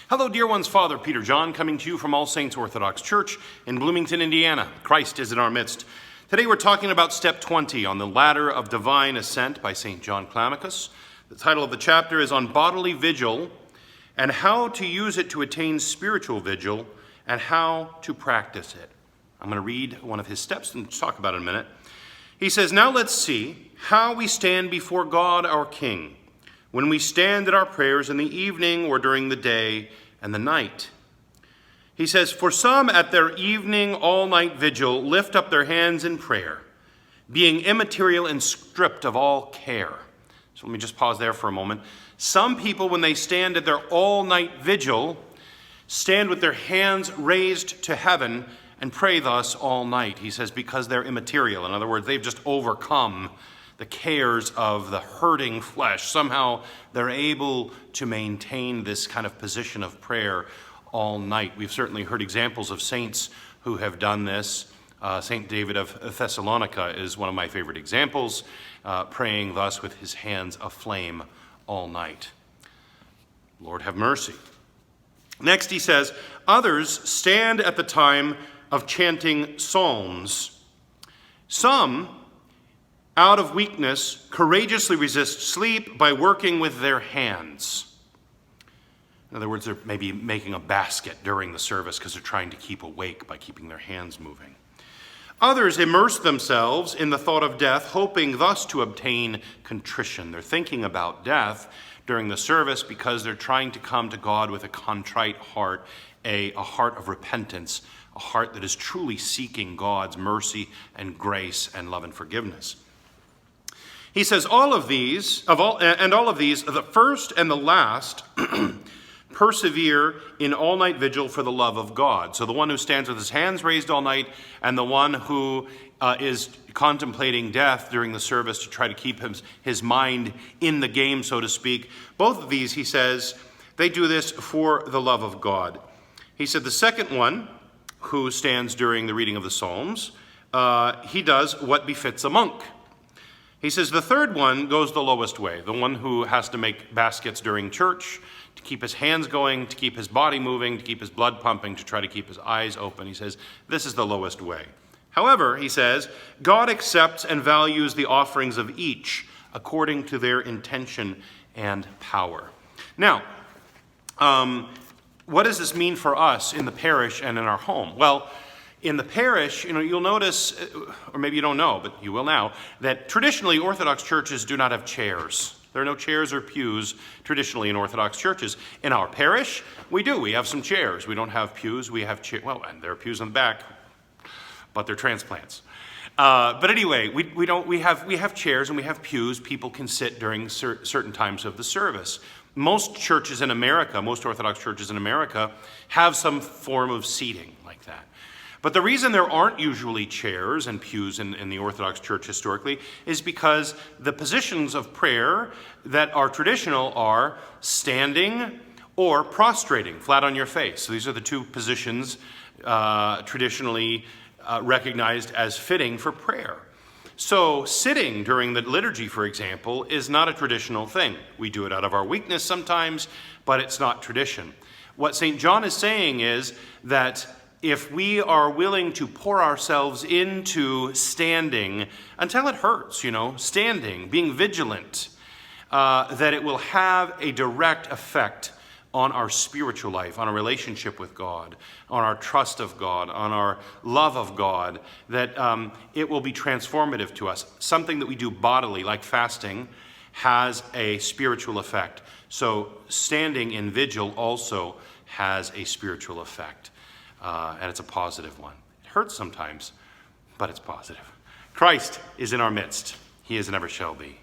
Hello, dear ones. Father Peter John coming to you from All Saints Orthodox Church in Bloomington, Indiana. Christ is in our midst. Today we're talking about step 20 on the ladder of divine ascent by St. John Climacus. The title of the chapter is on bodily vigil and how to use it to attain spiritual vigil and how to practice it. I'm going to read one of his steps and talk about it in a minute. He says, "Now let's see how we stand before God our King when we stand at our prayers in the evening or during the day and the night." He says, "For some at their evening all-night vigil lift up their hands in prayer, being immaterial and stripped of all care." So let me just pause there for a moment. Some people, when they stand at their all-night vigil, stand with their hands raised to heaven and pray thus all night. He says, because they're immaterial. In other words, they've just overcome the cares of the hurting flesh. Somehow they're able to maintain this kind of position of prayer all night. We've certainly heard examples of saints who have done this. St. David of Thessalonica is one of my favorite examples, praying thus with his hands aflame all night. Lord have mercy. Next he says, others stand at the time of chanting psalms. Some, out of weakness, courageously resist sleep by working with their hands. In other words, they're maybe making a basket during the service because they're trying to keep awake by keeping their hands moving. Others immerse themselves in the thought of death, hoping thus to obtain contrition. They're thinking about death during the service because they're trying to come to God with a contrite heart, a heart of repentance, a heart that is truly seeking God's mercy and grace and love and forgiveness. He says, all of these, the first and the last, persevere in all-night vigil for the love of God. So the one who stands with his hands raised all night and the one who is contemplating death during the service to try to keep his mind in the game, so to speak. Both of these, he says, they do this for the love of God. He said the second one, who stands during the reading of the Psalms, he does what befits a monk. He says the third one goes the lowest way, the one who has to make baskets during church, to keep his hands going, to keep his body moving, to keep his blood pumping, to try to keep his eyes open. He says this is the lowest way. However, he says, God accepts and values the offerings of each according to their intention and power. Now, what does this mean for us in the parish and in our home? Well, in the parish, you'll notice, or maybe you don't know, but you will now, that traditionally Orthodox churches do not have chairs. There are no chairs or pews traditionally in Orthodox churches. In our parish, we do. We have some chairs. We don't have pews. We have chairs. Well, and there are pews in the back, but they're transplants. But anyway, we have chairs and we have pews. People can sit during certain times of the service. Most churches in America, most Orthodox churches in America, have some form of seating like that. But the reason there aren't usually chairs and pews in the Orthodox Church historically is because the positions of prayer that are traditional are standing or prostrating, flat on your face. So these are the two positions traditionally recognized as fitting for prayer. So sitting during the liturgy, for example, is not a traditional thing. We do it out of our weakness sometimes, but it's not tradition. What St. John is saying is that if we are willing to pour ourselves into standing until it hurts, standing, being vigilant, that it will have a direct effect on our spiritual life, on our relationship with God, on our trust of God, on our love of God, that it will be transformative to us. Something that we do bodily, like fasting, has a spiritual effect. So standing in vigil also has a spiritual effect. And it's a positive one. It hurts sometimes, but it's positive. Christ is in our midst. He is and ever shall be.